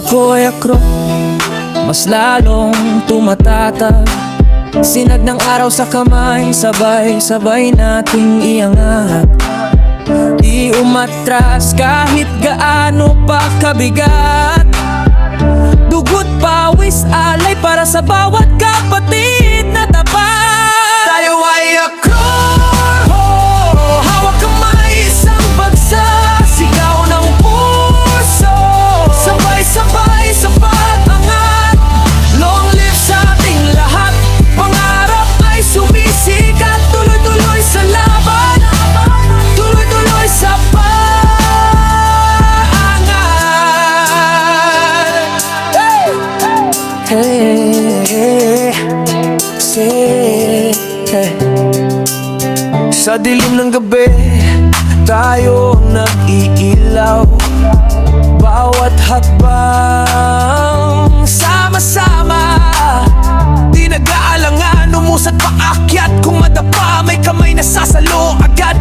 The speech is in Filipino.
ko ay akro, mas lalong tumatatag. Sinag ng araw sa kamay, sabay-sabay nating iangat. Di umatras kahit gaano pa kabigat. Dugot, pawis, alay para sa bawat kapatid na tapat. Tayo ay akro, hawak kamay, isang bagsak, sigaw ng puso, sabay-sabay sa pag-angat. Long live sa ating lahat, pangarap ay sumisikat. Tuloy-tuloy sa laban, tuloy-tuloy sa pag-angat. Hey, say, hey. Sa dilim ng gabi, tayo nag-iilaw. Bawat hakbang, sama-sama. Di nag-aalangan, umusad paakyat. Kung madapa, may kamay na sasalo agad.